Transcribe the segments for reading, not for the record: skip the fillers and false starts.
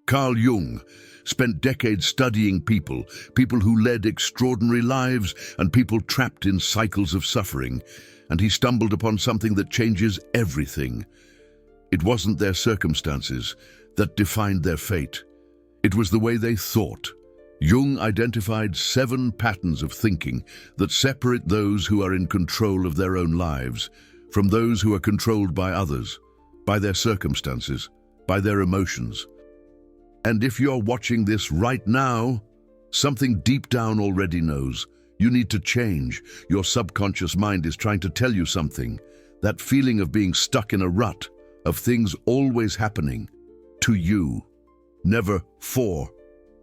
Carl Jung spent decades studying people who led extraordinary lives and people trapped in cycles of suffering, and he stumbled upon something that changes everything. It wasn't their circumstances that defined their fate. It was the way they thought. Jung identified 7 patterns of thinking that separate those who are in control of their own lives from those who are controlled by others, by their circumstances, by their emotions. And if you're watching this right now, something deep down already knows. You need to change. Your subconscious mind is trying to tell you something. That feeling of being stuck in a rut, of things always happening to you, never for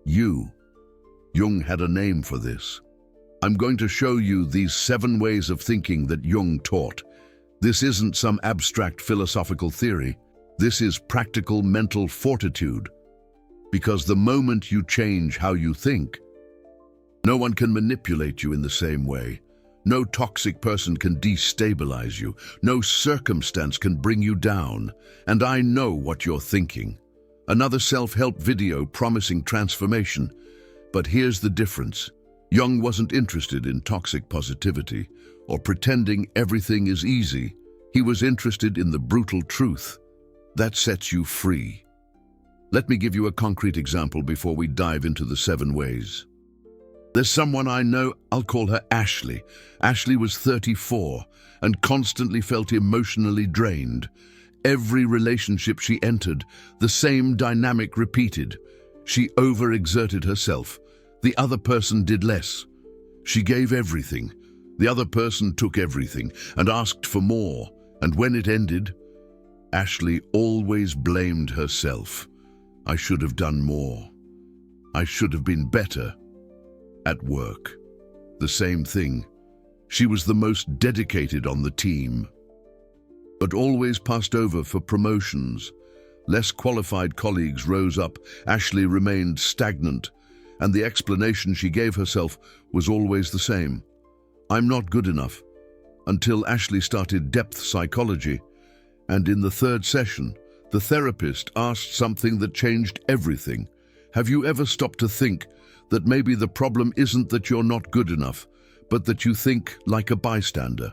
you. Jung had a name for this. I'm going to show you these 7 ways of thinking that Jung taught. This isn't some abstract philosophical theory. This is practical mental fortitude. Because the moment you change how you think, no one can manipulate you in the same way. No toxic person can destabilize you. No circumstance can bring you down. And I know what you're thinking. Another self-help video promising transformation. But here's the difference. Jung wasn't interested in toxic positivity or pretending everything is easy. He was interested in the brutal truth that sets you free. Let me give you a concrete example before we dive into the 7 ways. There's someone I know, I'll call her Ashley. Ashley was 34 and constantly felt emotionally drained. Every relationship she entered, the same dynamic repeated. She overexerted herself. The other person did less. She gave everything. The other person took everything and asked for more. And when it ended, Ashley always blamed herself. I should have done more. I should have been better. At work, the same thing. She was the most dedicated on the team, but always passed over for promotions. Less qualified colleagues rose up. Ashley remained stagnant, and the explanation she gave herself was always the same. I'm not good enough. Until Ashley started depth psychology, and in the 3rd session, the therapist asked something that changed everything. Have you ever stopped to think that maybe the problem isn't that you're not good enough, but that you think like a bystander?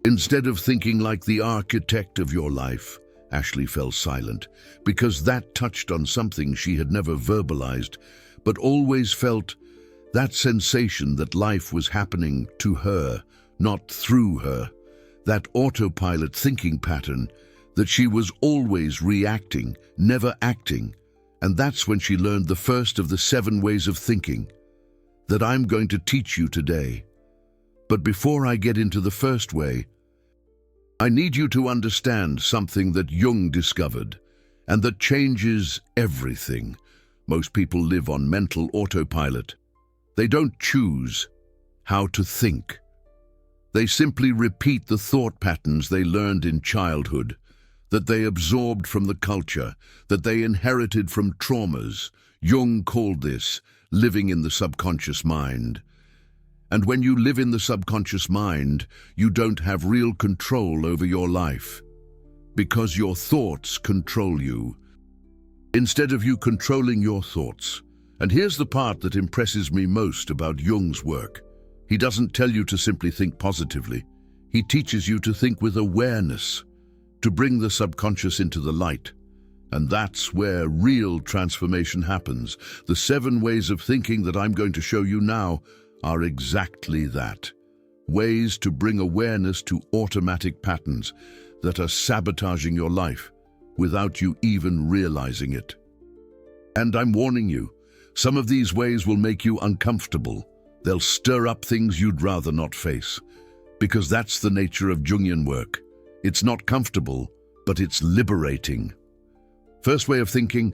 Instead of thinking like the architect of your life, Ashley fell silent, because that touched on something she had never verbalized, but always felt, that sensation that life was happening to her, not through her, that autopilot thinking pattern, that she was always reacting, never acting. And that's when she learned the first of the 7 ways of thinking that I'm going to teach you today. But before I get into the first way, I need you to understand something that Jung discovered and that changes everything. Most people live on mental autopilot. They don't choose how to think. They simply repeat the thought patterns they learned in childhood, that they absorbed from the culture, that they inherited from traumas. Jung called this living in the subconscious mind. And when you live in the subconscious mind, you don't have real control over your life, because your thoughts control you, instead of you controlling your thoughts. And here's the part that impresses me most about Jung's work. He doesn't tell you to simply think positively. He teaches you to think with awareness, to bring the subconscious into the light. And that's where real transformation happens. The 7 ways of thinking that I'm going to show you now are exactly that. Ways to bring awareness to automatic patterns that are sabotaging your life without you even realizing it. And I'm warning you, some of these ways will make you uncomfortable. They'll stir up things you'd rather not face, because that's the nature of Jungian work. It's not comfortable, but it's liberating. First way of thinking,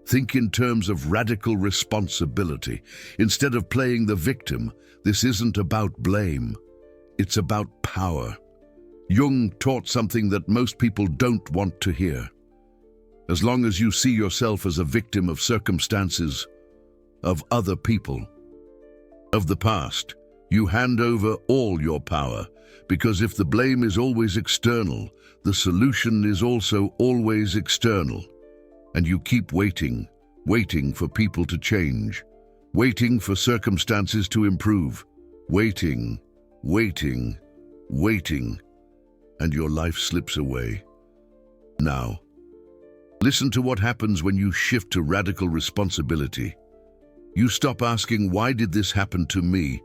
think in terms of radical responsibility. Instead of playing the victim, this isn't about blame. It's about power. Jung taught something that most people don't want to hear. As long as you see yourself as a victim of circumstances, of other people, of the past, you hand over all your power, because if the blame is always external, the solution is also always external, and you keep waiting waiting for people to change, waiting for circumstances to improve, waiting, waiting, waiting, and your life slips away. Now, listen to what happens when you shift to radical responsibility. You stop asking, why did this happen to me?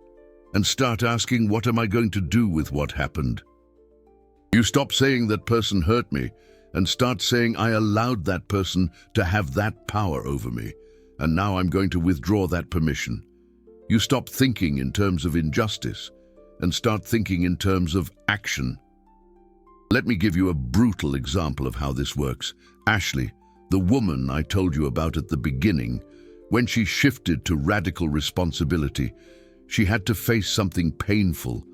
And start asking, what am I going to do with what happened? You stop saying that person hurt me and start saying, I allowed that person to have that power over me, and now I'm going to withdraw that permission. You stop thinking in terms of injustice and start thinking in terms of action. Let me give you a brutal example of how this works. Ashley, the woman I told you about at the beginning, when she shifted to radical responsibility, she had to face something painful,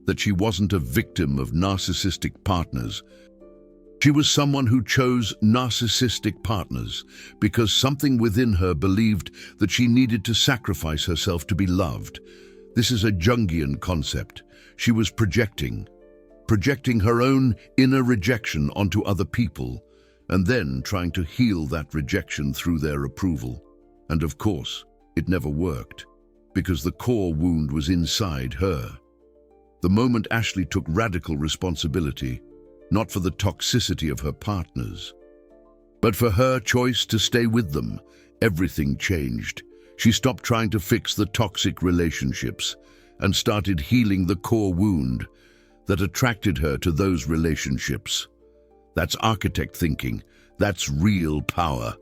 that she wasn't a victim of narcissistic partners. She was someone who chose narcissistic partners because something within her believed that she needed to sacrifice herself to be loved. This is a Jungian concept. She was projecting her own inner rejection onto other people, and then trying to heal that rejection through their approval. And of course, it never worked, because the core wound was inside her. The moment Ashley took radical responsibility, not for the toxicity of her partners, but for her choice to stay with them, everything changed. She stopped trying to fix the toxic relationships and started healing the core wound that attracted her to those relationships. That's architect thinking. That's real power.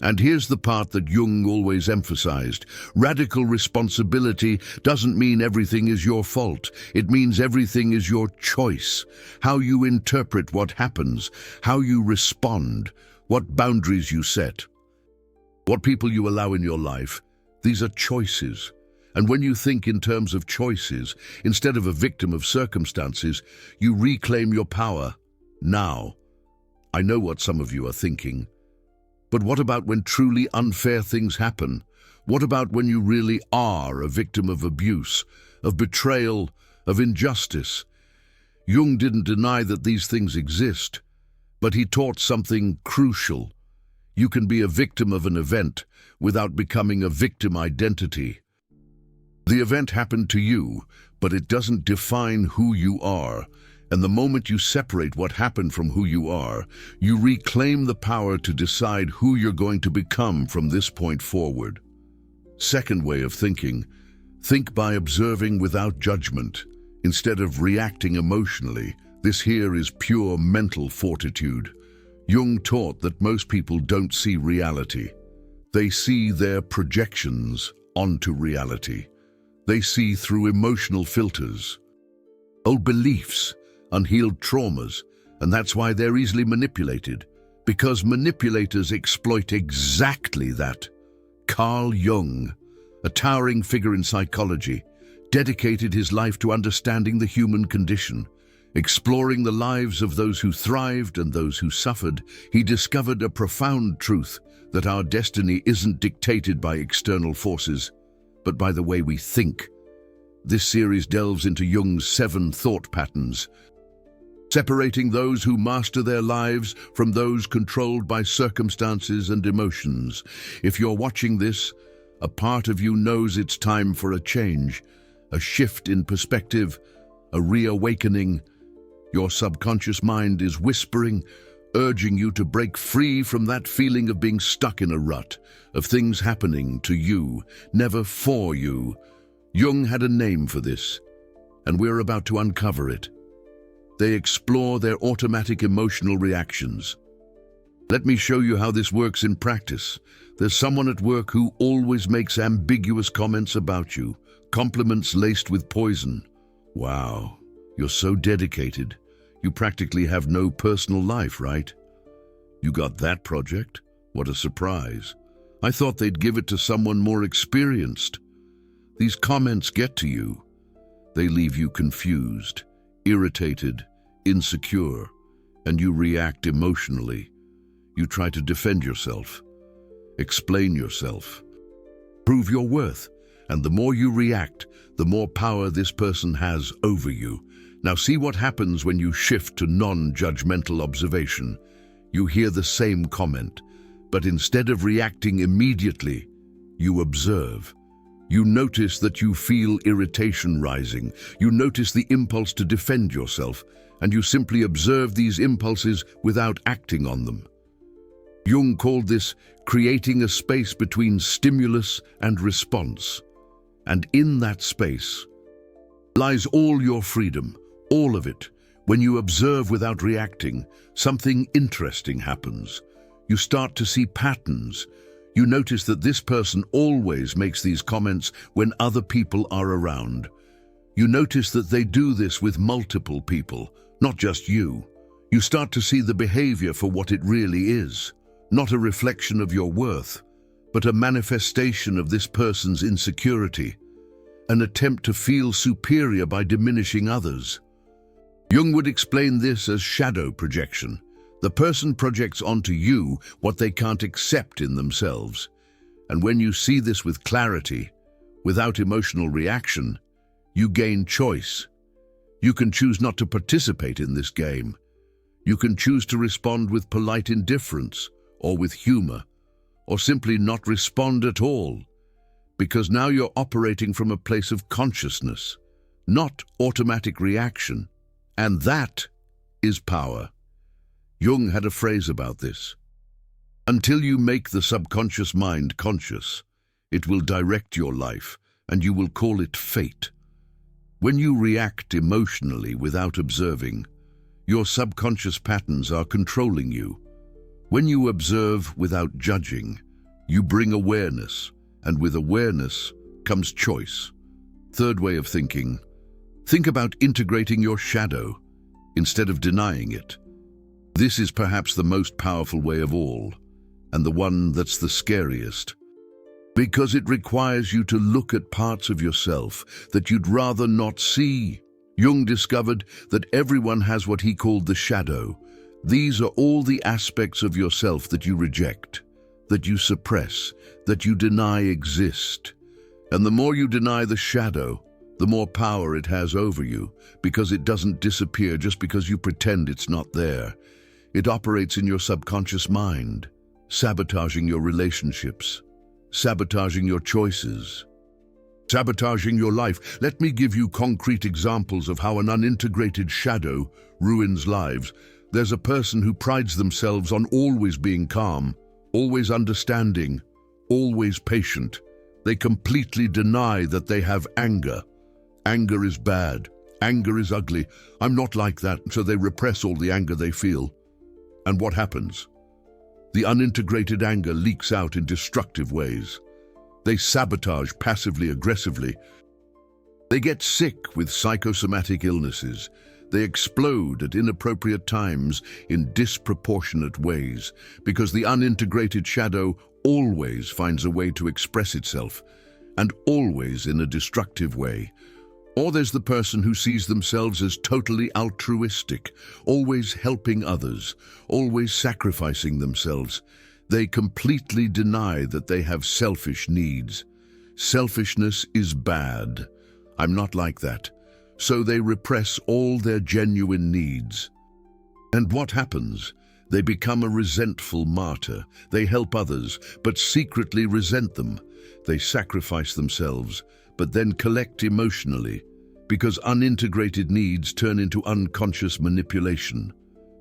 And here's the part that Jung always emphasized. Radical responsibility doesn't mean everything is your fault. It means everything is your choice. How you interpret what happens, how you respond, what boundaries you set, what people you allow in your life. These are choices. And when you think in terms of choices, instead of a victim of circumstances, you reclaim your power. Now, I know what some of you are thinking. But what about when truly unfair things happen? What about when you really are a victim of abuse, of betrayal, of injustice? Jung didn't deny that these things exist, but he taught something crucial. You can be a victim of an event without becoming a victim identity. The event happened to you, but it doesn't define who you are. And the moment you separate what happened from who you are, you reclaim the power to decide who you're going to become from this point forward. Second way of thinking, think by observing without judgment, instead of reacting emotionally. This here is pure mental fortitude. Jung taught that most people don't see reality. They see their projections onto reality. They see through emotional filters, old beliefs, unhealed traumas, and that's why they're easily manipulated, because manipulators exploit exactly that. Carl Jung, a towering figure in psychology, dedicated his life to understanding the human condition. Exploring the lives of those who thrived and those who suffered, he discovered a profound truth that our destiny isn't dictated by external forces, but by the way we think. This series delves into Jung's 7 thought patterns, separating those who master their lives from those controlled by circumstances and emotions. If you're watching this, a part of you knows it's time for a change, a shift in perspective, a reawakening. Your subconscious mind is whispering, urging you to break free from that feeling of being stuck in a rut, of things happening to you, never for you. Jung had a name for this, and we're about to uncover it. They explore their automatic emotional reactions. Let me show you how this works in practice. There's someone at work who always makes ambiguous comments about you, compliments laced with poison. Wow, you're so dedicated. You practically have no personal life, right? You got that project? What a surprise. I thought they'd give it to someone more experienced. These comments get to you. They leave you confused, irritated, insecure, and you react emotionally. You try to defend yourself, explain yourself, prove your worth, and the more you react, the more power this person has over you. Now see what happens when you shift to non-judgmental observation. You hear the same comment, But instead of reacting immediately, you observe. You notice that you feel irritation rising. You notice the impulse to defend yourself, and you simply observe these impulses without acting on them. Jung called this creating a space between stimulus and response. And in that space lies all your freedom, all of it. When you observe without reacting, something interesting happens. You start to see patterns. You notice that this person always makes these comments when other people are around. You notice that they do this with multiple people, not just you. You start to see the behavior for what it really is, not a reflection of your worth, but a manifestation of this person's insecurity, an attempt to feel superior by diminishing others. Jung would explain this as shadow projection. The person projects onto you what they can't accept in themselves. And when you see this with clarity, without emotional reaction, you gain choice. You can choose not to participate in this game. You can choose to respond with polite indifference, or with humor, or simply not respond at all, because now you're operating from a place of consciousness, not automatic reaction. And that is power. Jung had a phrase about this. Until you make the subconscious mind conscious, it will direct your life, and you will call it fate. When you react emotionally without observing, your subconscious patterns are controlling you. When you observe without judging, you bring awareness, and with awareness comes choice. Third way of thinking, think about integrating your shadow instead of denying it. This is perhaps the most powerful way of all, and the one that's the scariest, because it requires you to look at parts of yourself that you'd rather not see. Jung discovered that everyone has what he called the shadow. These are all the aspects of yourself that you reject, that you suppress, that you deny exist. And the more you deny the shadow, the more power it has over you, because it doesn't disappear just because you pretend it's not there. It operates in your subconscious mind, sabotaging your relationships, sabotaging your choices, sabotaging your life. Let me give you concrete examples of how an unintegrated shadow ruins lives. There's a person who prides themselves on always being calm, always understanding, always patient. They completely deny that they have anger. Anger is bad. Anger is ugly. I'm not like that, so they repress all the anger they feel. And what happens? The unintegrated anger leaks out in destructive ways. They sabotage passively, aggressively. They get sick with psychosomatic illnesses. They explode at inappropriate times in disproportionate ways, because the unintegrated shadow always finds a way to express itself, and always in a destructive way. Or there's the person who sees themselves as totally altruistic, always helping others, always sacrificing themselves. They completely deny that they have selfish needs. Selfishness is bad. I'm not like that. So they repress all their genuine needs. And what happens? They become a resentful martyr. They help others, but secretly resent them. They sacrifice themselves, but then collect emotionally, because unintegrated needs turn into unconscious manipulation.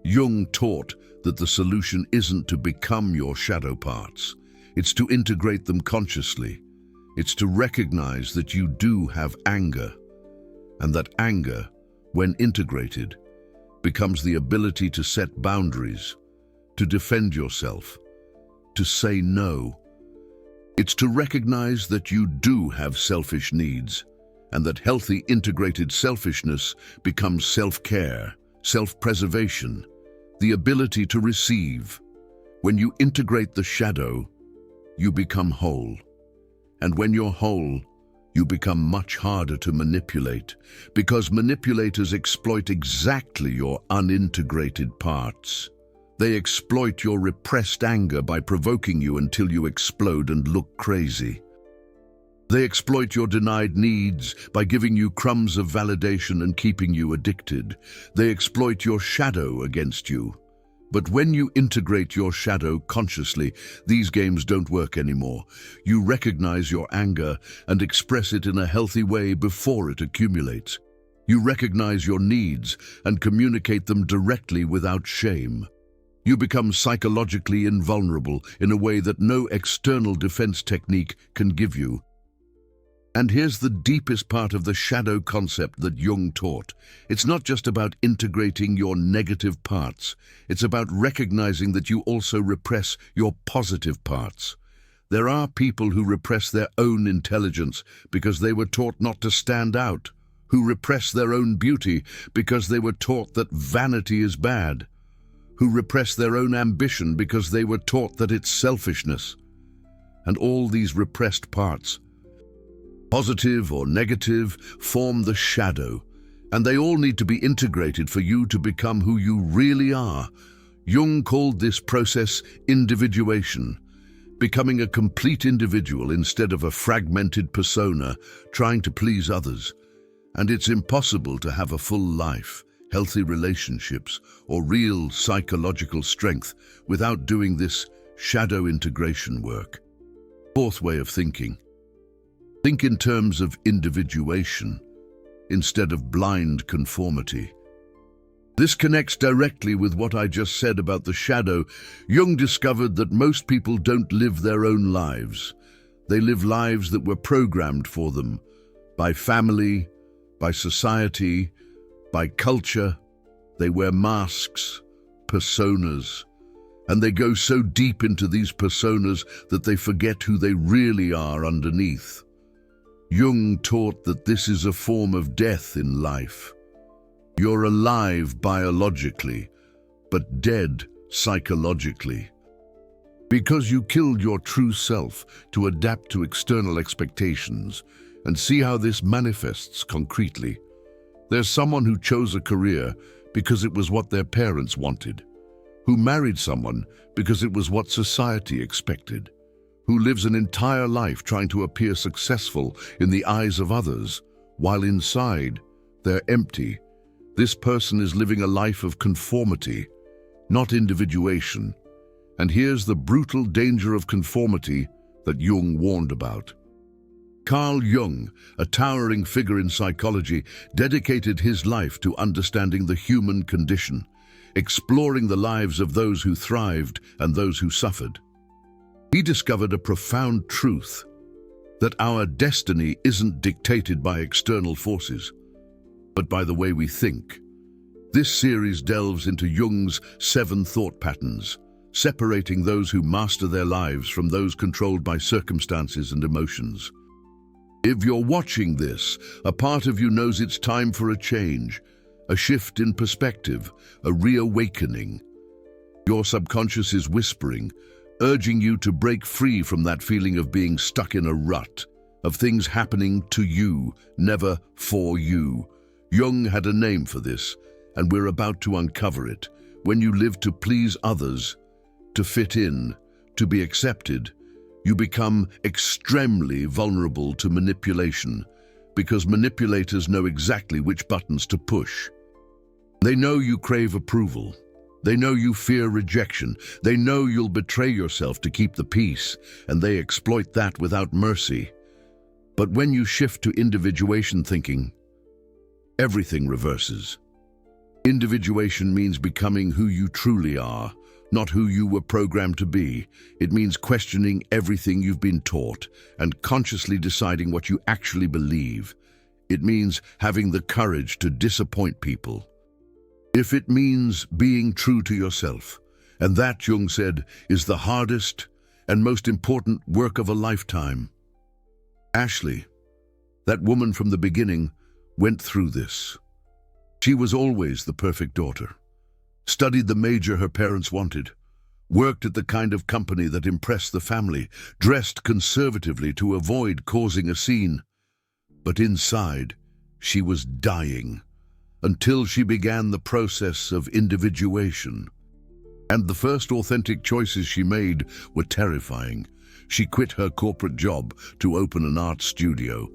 Jung taught that the solution isn't to become your shadow parts. It's to integrate them consciously. It's to recognize that you do have anger, and that anger, when integrated, becomes the ability to set boundaries, to defend yourself, to say no. It's to recognize that you do have selfish needs, and that healthy integrated selfishness becomes self-care, self-preservation, the ability to receive. When you integrate the shadow, you become whole. And when you're whole, you become much harder to manipulate, because manipulators exploit exactly your unintegrated parts. They exploit your repressed anger by provoking you until you explode and look crazy. They exploit your denied needs by giving you crumbs of validation and keeping you addicted. They exploit your shadow against you But when you integrate your shadow consciously, these games don't work anymore. You recognize your anger and express it in a healthy way before it accumulates. You recognize your needs and communicate them directly without shame. You become psychologically invulnerable in a way that no external defense technique can give you. And here's the deepest part of the shadow concept that Jung taught. It's not just about integrating your negative parts. It's about recognizing that you also repress your positive parts. There are people who repress their own intelligence because they were taught not to stand out, who repress their own beauty because they were taught that vanity is bad, who repress their own ambition because they were taught that it's selfishness. And all these repressed parts, positive or negative, form the shadow, and they all need to be integrated for you to become who you really are. Jung called this process individuation, becoming a complete individual instead of a fragmented persona trying to please others. And it's impossible to have a full life, healthy relationships, or real psychological strength without doing this shadow integration work. Fourth way of thinking. Think in terms of individuation instead of blind conformity. This connects directly with what I just said about the shadow. Jung discovered that most people don't live their own lives. They live lives that were programmed for them by family, by society, by culture. They wear masks, personas, and they go so deep into these personas that they forget who they really are underneath. Jung taught that this is a form of death in life. You're alive biologically, but dead psychologically. Because you killed your true self to adapt to external expectations, and see how this manifests concretely. There's someone who chose a career because it was what their parents wanted, who married someone because it was what society expected, who lives an entire life trying to appear successful in the eyes of others, while inside they're empty. This person is living a life of conformity, not individuation. And here's the brutal danger of conformity that Jung warned about. Carl Jung, a towering figure in psychology, dedicated his life to understanding the human condition, exploring the lives of those who thrived and those who suffered. He discovered a profound truth, that our destiny isn't dictated by external forces, but by the way we think. This series delves into Jung's 7 thought patterns, separating those who master their lives from those controlled by circumstances and emotions. If you're watching this, a part of you knows it's time for a change, a shift in perspective, a reawakening. Your subconscious is whispering, urging you to break free from that feeling of being stuck in a rut, of things happening to you, never for you. Jung had a name for this, and we're about to uncover it. When you live to please others, to fit in, to be accepted, you become extremely vulnerable to manipulation, because manipulators know exactly which buttons to push. They know you crave approval. They know you fear rejection. They know you'll betray yourself to keep the peace, and they exploit that without mercy. But when you shift to individuation thinking, everything reverses. Individuation means becoming who you truly are, not who you were programmed to be. It means questioning everything you've been taught and consciously deciding what you actually believe. It means having the courage to disappoint people. If it means being true to yourself, and that, Jung said, is the hardest and most important work of a lifetime. Ashley, that woman from the beginning, went through this. She was always the perfect daughter, studied the major her parents wanted, worked at the kind of company that impressed the family, dressed conservatively to avoid causing a scene. But inside, she was dying, until she began the process of individuation. And the first authentic choices she made were terrifying. She quit her corporate job to open an art studio,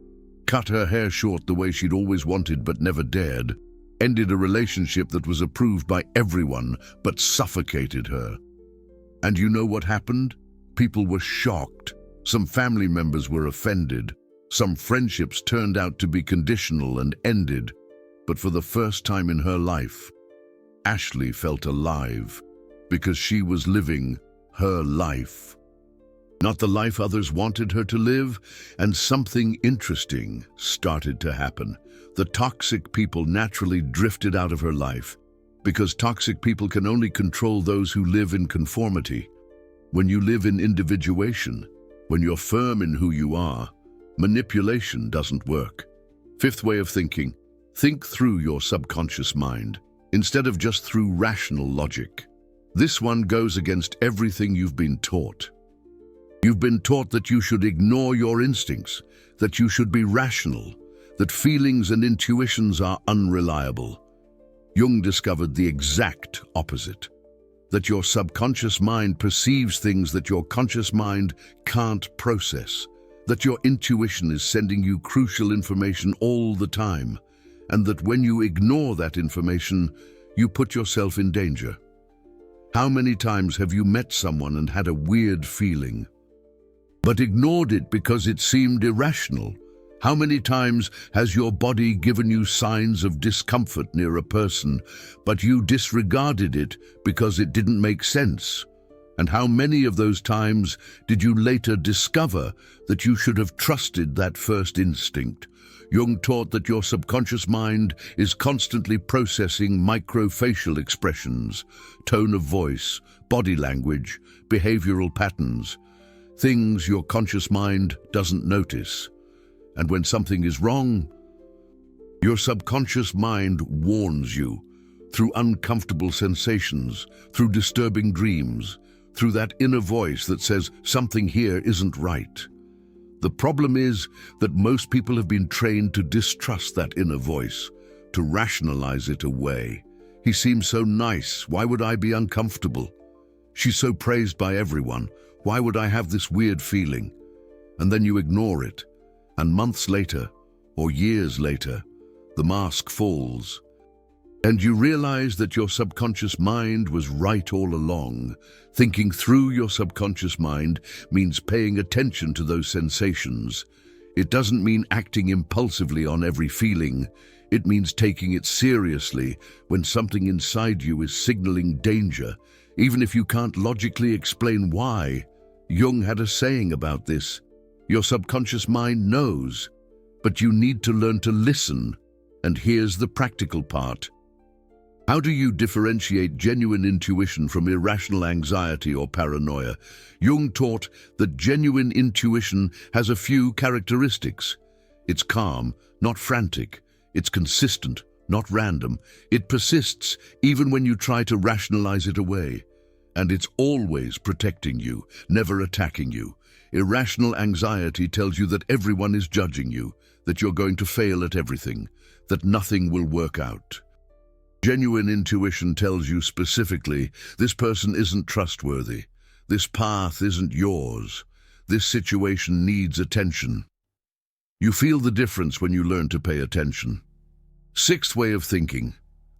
cut her hair short the way she'd always wanted but never dared, ended a relationship that was approved by everyone but suffocated her. And you know what happened? People were shocked. Some family members were offended. Some friendships turned out to be conditional and ended. But for the first time in her life, Ashley felt alive because she was living her life. Not the life others wanted her to live, and something interesting started to happen. The toxic people naturally drifted out of her life because toxic people can only control those who live in conformity. When you live in individuation, when you're firm in who you are, manipulation doesn't work. Fifth way of thinking: think through your subconscious mind instead of just through rational logic. This one goes against everything you've been taught. You've been taught that you should ignore your instincts, that you should be rational, that feelings and intuitions are unreliable. Jung discovered the exact opposite, that your subconscious mind perceives things that your conscious mind can't process, that your intuition is sending you crucial information all the time, and that when you ignore that information, you put yourself in danger. How many times have you met someone and had a weird feeling, but ignored it because it seemed irrational? How many times has your body given you signs of discomfort near a person, but you disregarded it because it didn't make sense? And how many of those times did you later discover that you should have trusted that first instinct? Jung taught that your subconscious mind is constantly processing microfacial expressions, tone of voice, body language, behavioral patterns, things your conscious mind doesn't notice. And when something is wrong, your subconscious mind warns you through uncomfortable sensations, through disturbing dreams, through that inner voice that says something here isn't right. The problem is that most people have been trained to distrust that inner voice, to rationalize it away. He seems so nice, why would I be uncomfortable? She's so praised by everyone, why would I have this weird feeling? And then you ignore it. And months later, or years later, the mask falls, and you realize that your subconscious mind was right all along. Thinking through your subconscious mind means paying attention to those sensations. It doesn't mean acting impulsively on every feeling. It means taking it seriously when something inside you is signaling danger, even if you can't logically explain why. Jung had a saying about this: your subconscious mind knows, but you need to learn to listen. And here's the practical part. How do you differentiate genuine intuition from irrational anxiety or paranoia? Jung taught that genuine intuition has a few characteristics. It's calm, not frantic. It's consistent, not random. It persists even when you try to rationalize it away. And it's always protecting you, never attacking you. Irrational anxiety tells you that everyone is judging you, that you're going to fail at everything, that nothing will work out. Genuine intuition tells you specifically, this person isn't trustworthy, this path isn't yours, this situation needs attention. You feel the difference when you learn to pay attention. Sixth way of thinking: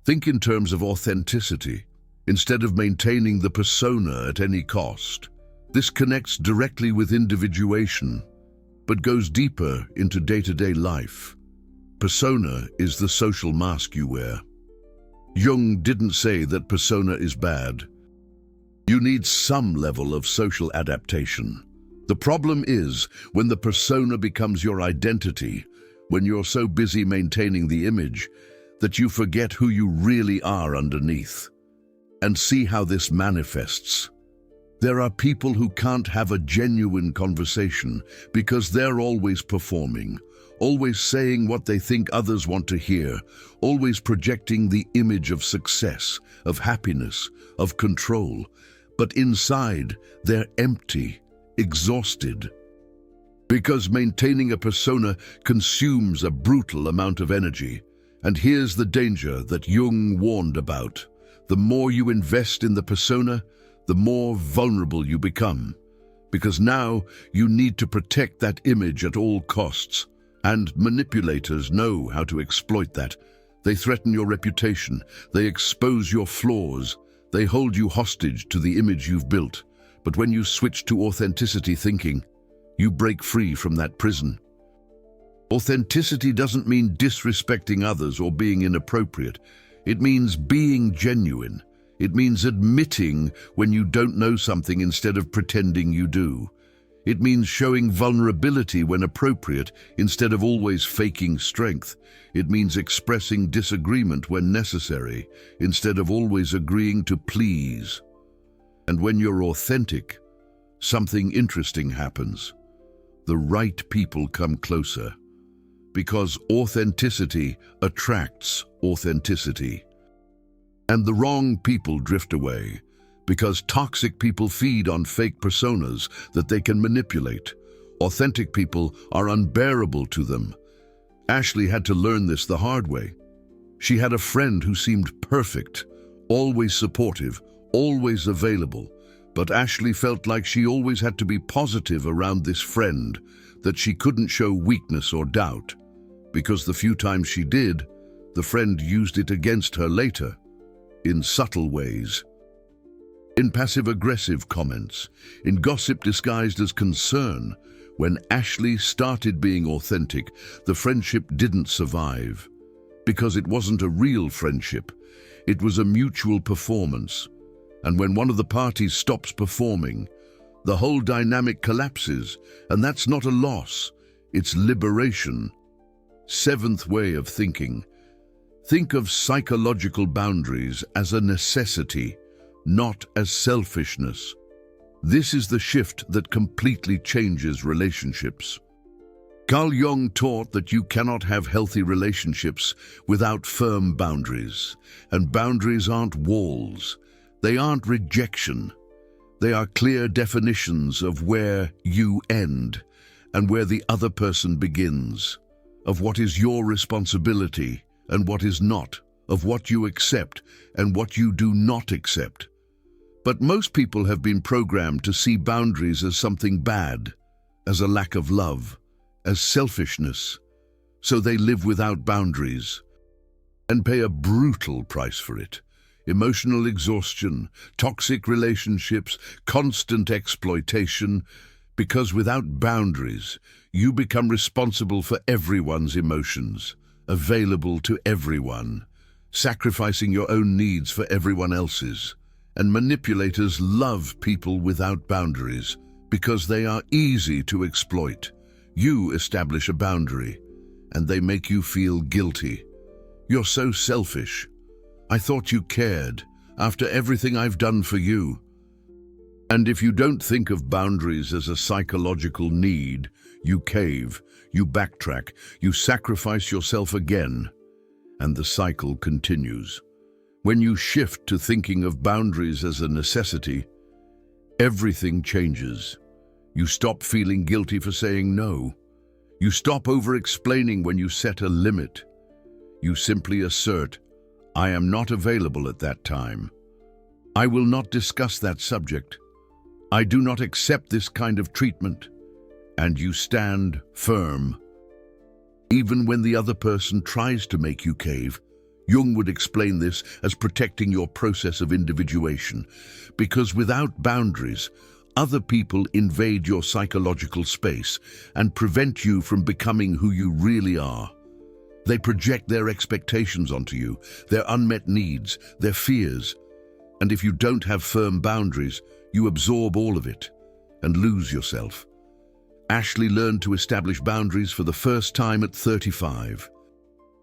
think in terms of authenticity, instead of maintaining the persona at any cost. This connects directly with individuation, but goes deeper into day-to-day life. Persona is the social mask you wear. Jung didn't say that persona is bad. You need some level of social adaptation. The problem is when the persona becomes your identity, when you're so busy maintaining the image that you forget who you really are underneath. And see how this manifests. There are people who can't have a genuine conversation because they're always performing, always saying what they think others want to hear, always projecting the image of success, of happiness, of control. But inside, they're empty, exhausted. Because maintaining a persona consumes a brutal amount of energy. And here's the danger that Jung warned about. The more you invest in the persona, the more vulnerable you become. Because now you need to protect that image at all costs. And manipulators know how to exploit that. They threaten your reputation. They expose your flaws. They hold you hostage to the image you've built. But when you switch to authenticity thinking, you break free from that prison. Authenticity doesn't mean disrespecting others or being inappropriate. It means being genuine. It means admitting when you don't know something instead of pretending you do. It means showing vulnerability when appropriate instead of always faking strength. It means expressing disagreement when necessary instead of always agreeing to please. And when you're authentic, something interesting happens. The right people come closer. Because authenticity attracts authenticity. And the wrong people drift away, because toxic people feed on fake personas that they can manipulate. Authentic people are unbearable to them. Ashley had to learn this the hard way. She had a friend who seemed perfect, always supportive, always available, but Ashley felt like she always had to be positive around this friend, that she couldn't show weakness or doubt. Because the few times she did, the friend used it against her later, in subtle ways. In passive-aggressive comments, in gossip disguised as concern. When Ashley started being authentic, the friendship didn't survive. Because it wasn't a real friendship, it was a mutual performance. And when one of the parties stops performing, the whole dynamic collapses, and that's not a loss, it's liberation. Seventh way of thinking. Think of psychological boundaries as a necessity, not as selfishness. This is the shift that completely changes relationships. Carl Jung taught that you cannot have healthy relationships without firm boundaries. And boundaries aren't walls. They aren't rejection. They are clear definitions of where you end and where the other person begins. Of what is your responsibility and what is not, of what you accept and what you do not accept. But most people have been programmed to see boundaries as something bad, as a lack of love, as selfishness. So they live without boundaries and pay a brutal price for it. Emotional exhaustion, toxic relationships, constant exploitation. Because without boundaries, you become responsible for everyone's emotions, available to everyone, sacrificing your own needs for everyone else's. And manipulators love people without boundaries because they are easy to exploit. You establish a boundary, and they make you feel guilty. You're so selfish. I thought you cared, after everything I've done for you. And if you don't think of boundaries as a psychological need, you cave, you backtrack, you sacrifice yourself again, and the cycle continues. When you shift to thinking of boundaries as a necessity, everything changes. You stop feeling guilty for saying no. You stop over-explaining when you set a limit. You simply assert, I am not available at that time. I will not discuss that subject. I do not accept this kind of treatment. And you stand firm. Even when the other person tries to make you cave, Jung would explain this as protecting your process of individuation. Because without boundaries, other people invade your psychological space and prevent you from becoming who you really are. They project their expectations onto you, their unmet needs, their fears. And if you don't have firm boundaries, you absorb all of it and lose yourself. Ashley learned to establish boundaries for the first time at 35.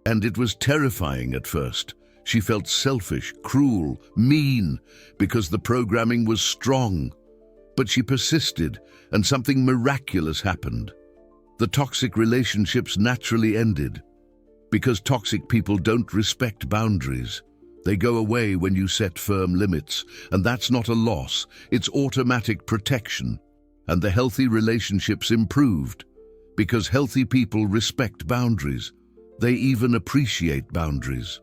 And it was terrifying at first. She felt selfish, cruel, mean, because the programming was strong. But she persisted, and something miraculous happened. The toxic relationships naturally ended. Because toxic people don't respect boundaries. They go away when you set firm limits, and that's not a loss, it's automatic protection. And the healthy relationships improved, because healthy people respect boundaries. They even appreciate boundaries.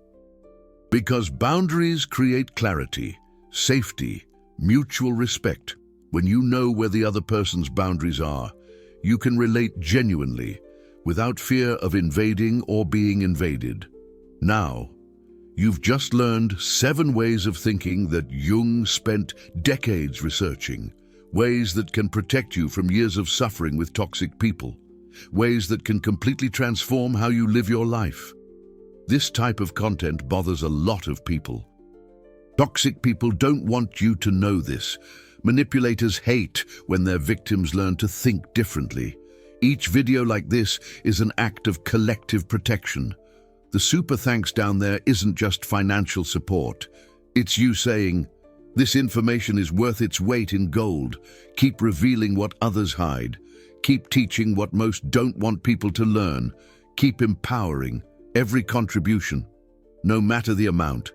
Because boundaries create clarity, safety, mutual respect. When you know where the other person's boundaries are, you can relate genuinely, without fear of invading or being invaded. Now, you've just learned 7 ways of thinking that Jung spent decades researching, ways that can protect you from years of suffering with toxic people, ways that can completely transform how you live your life. This type of content bothers a lot of people. Toxic people don't want you to know this. Manipulators hate when their victims learn to think differently. Each video like this is an act of collective protection. The super thanks down there isn't just financial support. It's you saying, "This information is worth its weight in gold. Keep revealing what others hide. Keep teaching what most don't want people to learn. Keep empowering every contribution, no matter the amount.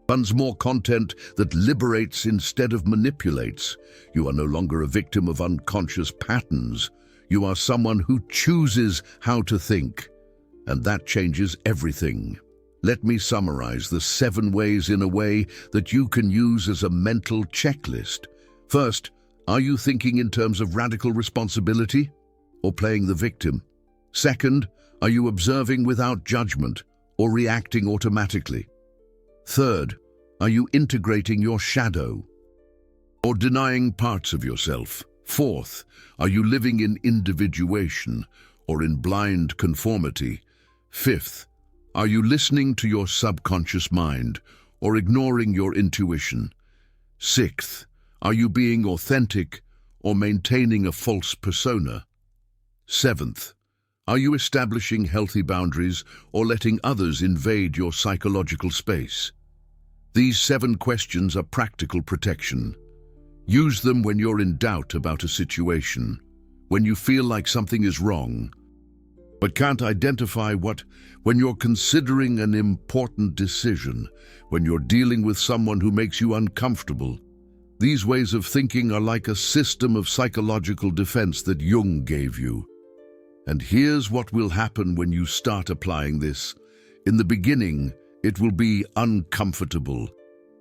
Funds more content that liberates instead of manipulates. You are no longer a victim of unconscious patterns. You are someone who chooses how to think. And that changes everything. Let me summarize the 7 ways in a way that you can use as a mental checklist. First, are you thinking in terms of radical responsibility or playing the victim? Second, are you observing without judgment or reacting automatically? Third, are you integrating your shadow or denying parts of yourself? Fourth, are you living in individuation or in blind conformity? Fifth, are you listening to your subconscious mind or ignoring your intuition? Sixth, are you being authentic or maintaining a false persona? Seventh, are you establishing healthy boundaries or letting others invade your psychological space? These 7 questions are practical protection. Use them when you're in doubt about a situation, when you feel like something is wrong, but can't identify when you're considering an important decision, when you're dealing with someone who makes you uncomfortable. These ways of thinking are like a system of psychological defense that Jung gave you. And here's what will happen when you start applying this. In the beginning, it will be uncomfortable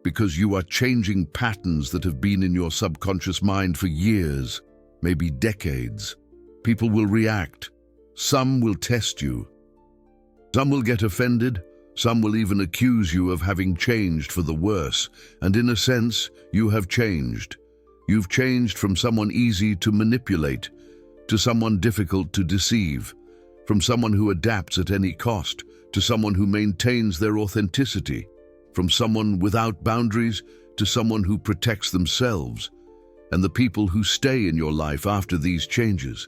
because you are changing patterns that have been in your subconscious mind for years, maybe decades. People will react. Some will test you. Some will get offended. Some will even accuse you of having changed for the worse. And in a sense, you have changed. You've changed from someone easy to manipulate, to someone difficult to deceive, from someone who adapts at any cost, to someone who maintains their authenticity, from someone without boundaries to someone who protects themselves. And the people who stay in your life after these changes,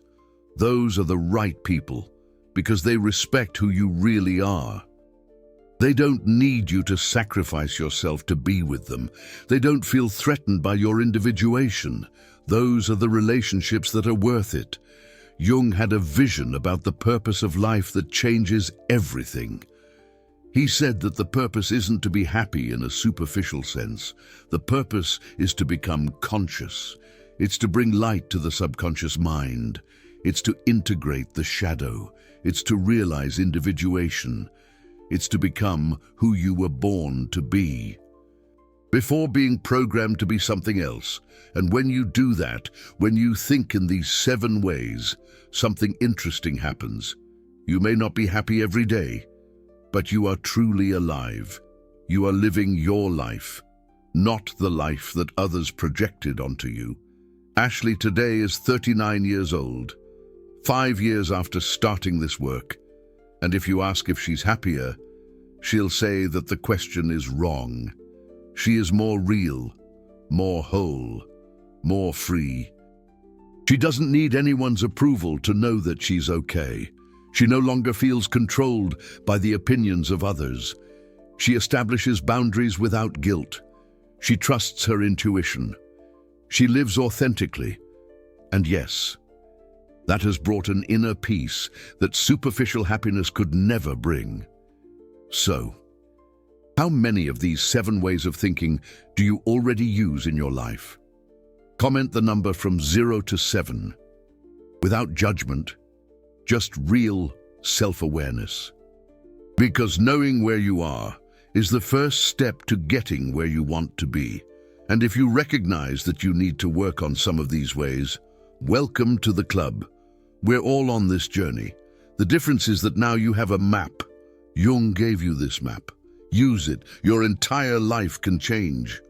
those are the right people, because they respect who you really are. They don't need you to sacrifice yourself to be with them. They don't feel threatened by your individuation. Those are the relationships that are worth it. Jung had a vision about the purpose of life that changes everything. He said that the purpose isn't to be happy in a superficial sense. The purpose is to become conscious. It's to bring light to the subconscious mind. It's to integrate the shadow. It's to realize individuation. It's to become who you were born to be, before being programmed to be something else. And when you do that, when you think in these 7 ways, something interesting happens. You may not be happy every day, but you are truly alive. You are living your life, not the life that others projected onto you. Ashley today is 39 years old, 5 years after starting this work. And if you ask if she's happier, she'll say that the question is wrong. She is more real, more whole, more free. She doesn't need anyone's approval to know that she's okay. She no longer feels controlled by the opinions of others. She establishes boundaries without guilt. She trusts her intuition. She lives authentically. And yes, that has brought an inner peace that superficial happiness could never bring. So, how many of these 7 ways of thinking do you already use in your life? Comment the number from 0 to 7. Without judgment, just real self-awareness. Because knowing where you are is the first step to getting where you want to be. And if you recognize that you need to work on some of these ways, welcome to the club. We're all on this journey. The difference is that now you have a map. Jung gave you this map. Use it. Your entire life can change.